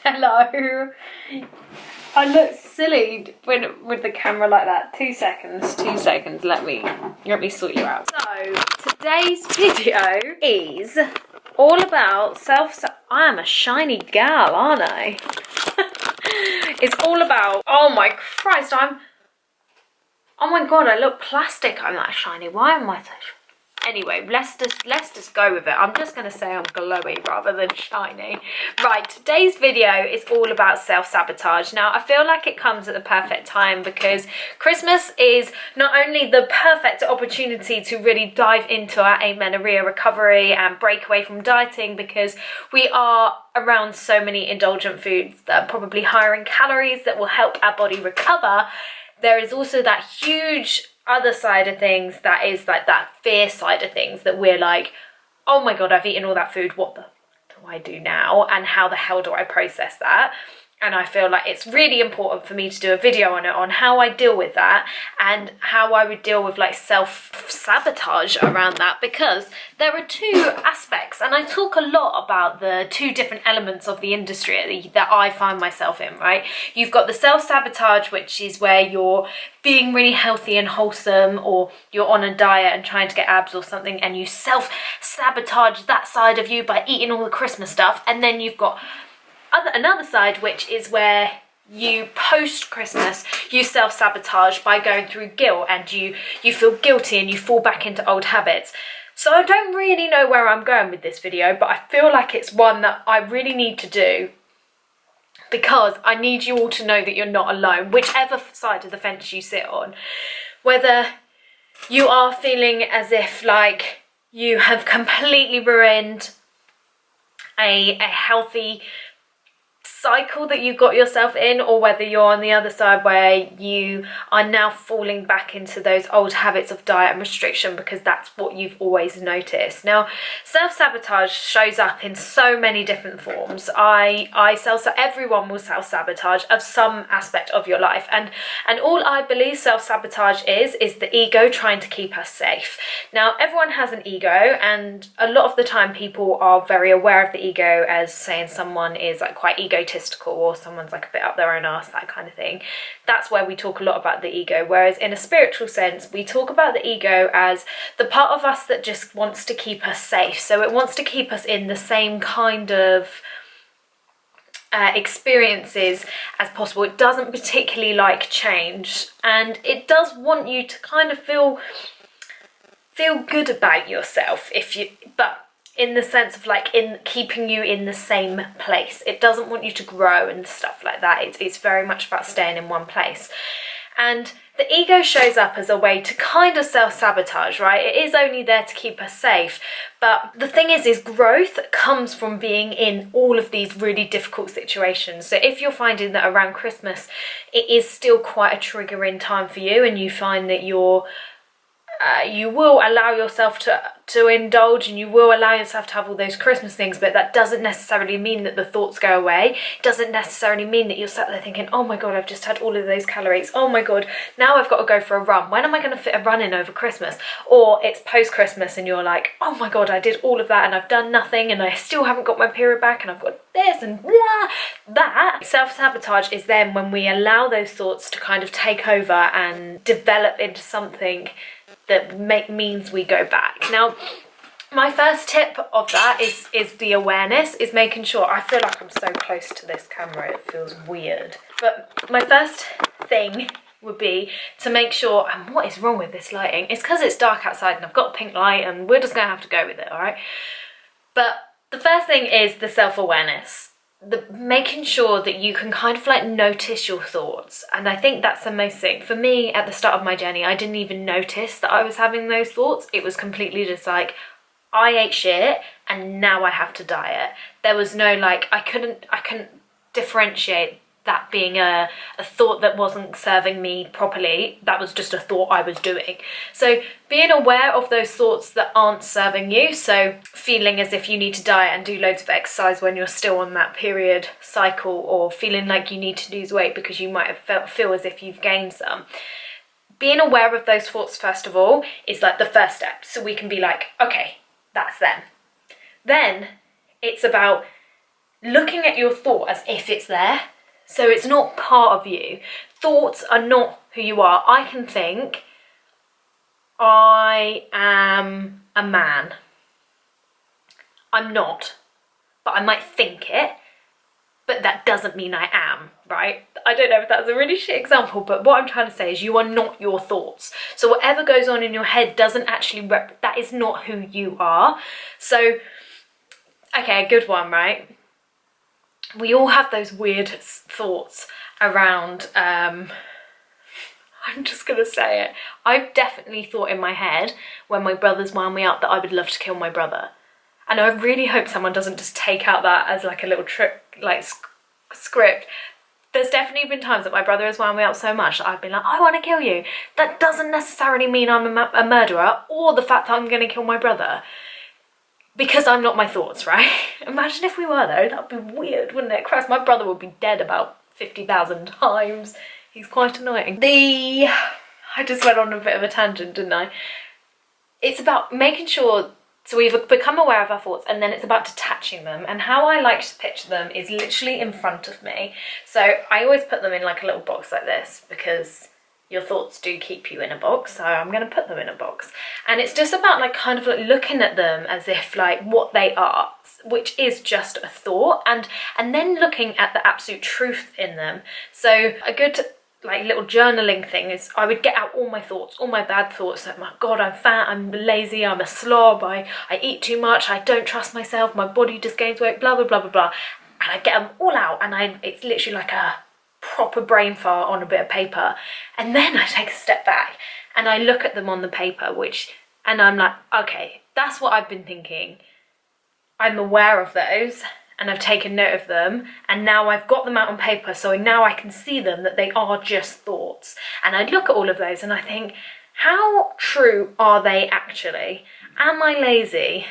Hello. I look silly with the camera like that. 2 seconds. Let me sort you out. So today's video is all about I am a shiny gal, aren't I? It's all about, oh my Christ, oh my God, I look plastic. I'm that shiny. Why am I so Anyway, let's just go with it. I'm just going to say I'm glowy rather than shiny. Right, today's video is all about self-sabotage. Now, I feel like it comes at the perfect time because Christmas is not only the perfect opportunity to really dive into our amenorrhea recovery and break away from dieting, because we are around so many indulgent foods that are probably higher in calories that will help our body recover. There is also that huge other side of things that is like that fear side of things that we're like, oh my God, I've eaten all that food, what the do I do now, and how the hell do I process that? And I feel like it's really important for me to do a video on it, on how I deal with that and how I would deal with like self-sabotage around that, because there are two aspects, and I talk a lot about the two different elements of the industry that I find myself in, right? You've got the self-sabotage, which is where you're being really healthy and wholesome, or you're on a diet and trying to get abs or something, and you self-sabotage that side of you by eating all the Christmas stuff. And then you've got another side, which is where you post-Christmas, you self-sabotage by going through guilt, and you feel guilty and you fall back into old habits. So I don't really know where I'm going with this video, but I feel like it's one that I really need to do, because I need you all to know that you're not alone, whichever side of the fence you sit on. Whether you are feeling as if like you have completely ruined a healthy cycle that you got yourself in, or whether you're on the other side where you are now falling back into those old habits of diet and restriction because that's what you've always noticed. Now, self-sabotage shows up in so many different forms. Everyone will self-sabotage of some aspect of your life, and all I believe self-sabotage is the ego trying to keep us safe. Now, everyone has an ego, and a lot of the time people are very aware of the ego as saying someone is like quite egotistical, or someone's like a bit up their own arse, that kind of thing. That's where we talk a lot about the ego. Whereas in a spiritual sense, we talk about the ego as the part of us that just wants to keep us safe. So it wants to keep us in the same kind of experiences as possible. It doesn't particularly like change, and it does want you to kind of feel good about yourself, but in the sense of like in keeping you in the same place. It doesn't want you to grow and stuff like that. It's very much about staying in one place. And the ego shows up as a way to kind of self-sabotage, right? It is only there to keep us safe. But the thing is growth comes from being in all of these really difficult situations. So if you're finding that around Christmas, it is still quite a triggering time for you, and you find that you will allow yourself to indulge, and you will allow yourself to have all those Christmas things, but that doesn't necessarily mean that the thoughts go away. It doesn't necessarily mean that you're sat there thinking, oh my God, I've just had all of those calories. Oh my God, now I've got to go for a run. When am I going to fit a run in over Christmas? Or it's post-Christmas and you're like, oh my God, I did all of that and I've done nothing, and I still haven't got my period back, and I've got this and blah. That self-sabotage is then when we allow those thoughts to kind of take over and develop into something that means we go back. Now, my first tip of that is the awareness, is making sure, I feel like I'm so close to this camera, it feels weird. But my first thing would be to make sure, and what is wrong with this lighting? It's because it's dark outside and I've got a pink light, and we're just going to have to go with it, all right? But the first thing is the self-awareness. Making sure that you can kind of like notice your thoughts. And I think that's the most thing. For me, at the start of my journey, I didn't even notice that I was having those thoughts. It was completely just like, I ate shit and now I have to diet. There was no like, I couldn't differentiate that being a thought that wasn't serving me properly. That was just a thought I was doing. So being aware of those thoughts that aren't serving you, so feeling as if you need to diet and do loads of exercise when you're still on that period cycle, or feeling like you need to lose weight because you might have feel as if you've gained some. Being aware of those thoughts first of all is like the first step, so we can be like, okay, that's them. Then it's about looking at your thought as if it's there. So it's not part of you. Thoughts are not who you are. I can think, I am a man. I'm not, but I might think it, but that doesn't mean I am, right? I don't know if that's a really shit example, but what I'm trying to say is you are not your thoughts. So whatever goes on in your head doesn't actually, that is not who you are. So, okay, a good one, right? We all have those weird thoughts around, I'm just gonna say it. I've definitely thought in my head when my brothers wound me up that I would love to kill my brother. And I really hope someone doesn't just take out that as like a little trick, like script. There's definitely been times that my brother has wound me up so much that I've been like, I want to kill you. That doesn't necessarily mean I'm a murderer or the fact that I'm going to kill my brother. Because I'm not my thoughts, right? Imagine if we were though, that would be weird, wouldn't it? Christ, my brother would be dead about 50,000 times. He's quite annoying. I just went on a bit of a tangent, didn't I? It's about making sure, so we've become aware of our thoughts and then it's about detaching them. And how I like to picture them is literally in front of me. So I always put them in like a little box like this because your thoughts do keep you in a box, so I'm going to put them in a box. And it's just about like kind of like looking at them as if like what they are, which is just a thought, and then looking at the absolute truth in them. So a good like little journaling thing is I would get out all my thoughts, all my bad thoughts, like, my God, I'm fat, I'm lazy, I'm a slob, I eat too much, I don't trust myself, my body just gains weight, blah, blah, blah, blah, blah. And I get them all out, and it's literally like a proper brain fart on a bit of paper. And then I take a step back and I look at them on the paper, and I'm like, okay, that's what I've been thinking. I'm aware of those and I've taken note of them, and now I've got them out on paper, so now I can see them, that they are just thoughts. And I look at all of those and I think, how true are they actually? Am I lazy?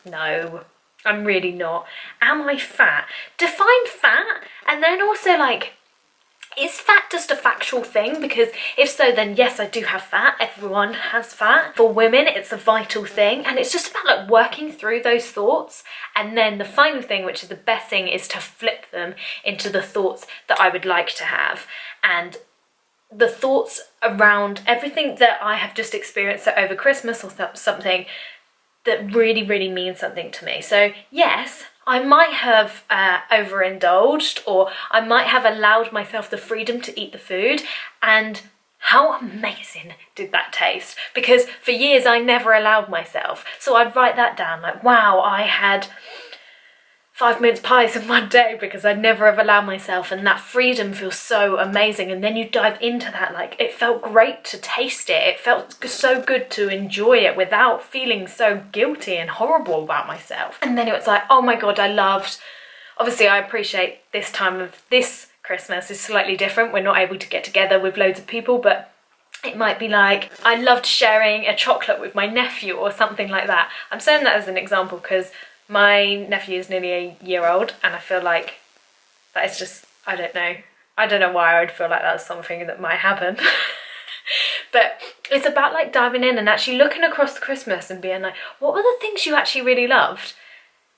No. I'm really not. Am I fat? Define fat, and then also like, is fat just a factual thing? Because if so, then yes, I do have fat. Everyone has fat. For women, it's a vital thing. And it's just about like working through those thoughts. And then the final thing, which is the best thing, is to flip them into the thoughts that I would like to have. And the thoughts around everything that I have just experienced over Christmas or something that really, really means something to me. So yes, I might have overindulged, or I might have allowed myself the freedom to eat the food, and how amazing did that taste? Because for years I never allowed myself. So I'd write that down, like, wow, I had 5 mince pies in one day because I'd never have allowed myself, and that freedom feels so amazing. And then you dive into that, like, it felt great to taste it. It felt so good to enjoy it without feeling so guilty and horrible about myself. And then it was like, oh my God, obviously I appreciate this time of this Christmas is slightly different. We're not able to get together with loads of people, but it might be like, I loved sharing a chocolate with my nephew or something like that. I'm saying that as an example because my nephew is nearly a year old, and I feel like that is just, I don't know why I would feel like that's something that might happen. But it's about like diving in and actually looking across Christmas and being like, what were the things you actually really loved?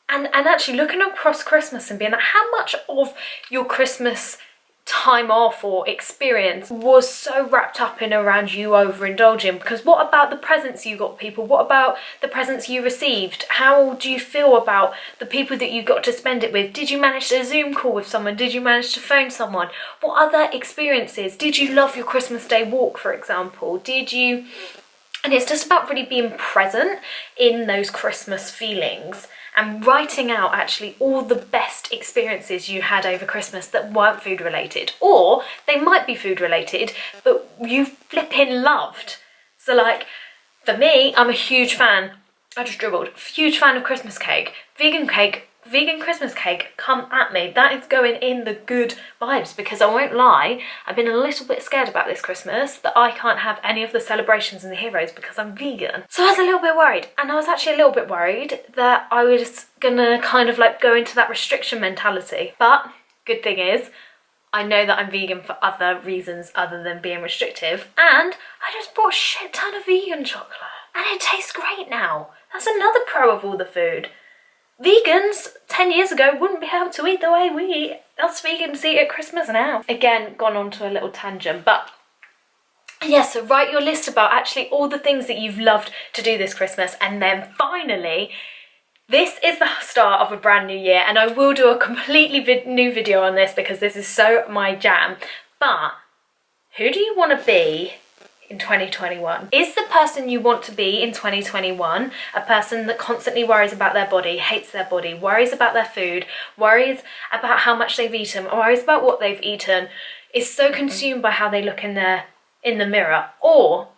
And actually looking across Christmas and being like, how much of your Christmas time off or experience was so wrapped up in around you overindulging? Because what about the presents you got people? What about the presents you received? How do you feel about the people that you got to spend it with? Did you manage to Zoom call with someone? Did you manage to phone someone? What other experiences? Did you love your Christmas Day walk, for example? And it's just about really being present in those Christmas feelings and writing out actually all the best experiences you had over Christmas that weren't food related, or they might be food related, but you flipping loved. So like, for me, I'm a huge fan, I just dribbled, huge fan of Christmas cake. Vegan Christmas cake, come at me. That is going in the good vibes, because I won't lie, I've been a little bit scared about this Christmas that I can't have any of the celebrations and the heroes because I'm vegan. So I was a little bit worried, and I was actually a little bit worried that I was gonna kind of like go into that restriction mentality. But good thing is, I know that I'm vegan for other reasons other than being restrictive, and I just bought a shit ton of vegan chocolate, and it tastes great now. That's another pro of all the food. vegans 10 years ago wouldn't be able to eat the way we eat. Us vegans eat at Christmas now. Again, gone on to a little tangent, but yeah, so write your list about actually all the things that you've loved to do this Christmas, and then finally, this is the start of a brand new year, and I will do a completely new video on this because this is so my jam, but who do you want to be in 2021? Is the person you want to be in 2021 a person that constantly worries about their body, hates their body, worries about their food, worries about how much they've eaten, worries about what they've eaten, is so consumed by how they look in the mirror? Or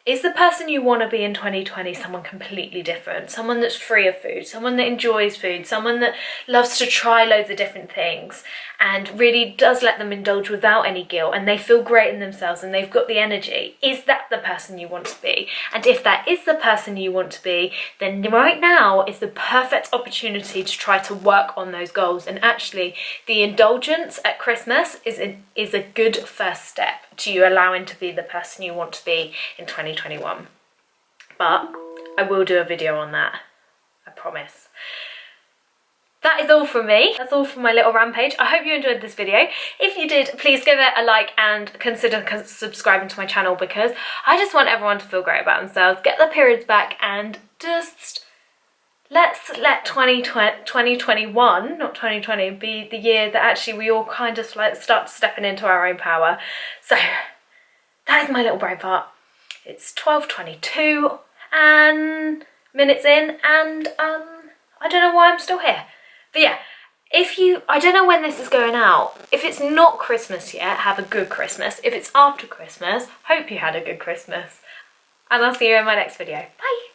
is the person you want to be in 2020 someone completely different? Someone that's free of food, someone that enjoys food, someone that loves to try loads of different things and really does let them indulge without any guilt, and they feel great in themselves and they've got the energy? Is that the person you want to be? And if that is the person you want to be, then right now is the perfect opportunity to try to work on those goals. And actually, the indulgence at Christmas is a good first step to you allowing to be the person you want to be in 2021. But I will do a video on that, I promise. That is all from me. That's all from my little rampage. I hope you enjoyed this video. If you did, please give it a like and consider subscribing to my channel, because I just want everyone to feel great about themselves, get their periods back, and just let's let 2021, not 2020, be the year that actually we all kind of like start stepping into our own power. So that is my little brain part. It's 12:22 and minutes in, and I don't know why I'm still here. But yeah, I don't know when this is going out. If it's not Christmas yet, have a good Christmas. If it's after Christmas, hope you had a good Christmas. And I'll see you in my next video. Bye!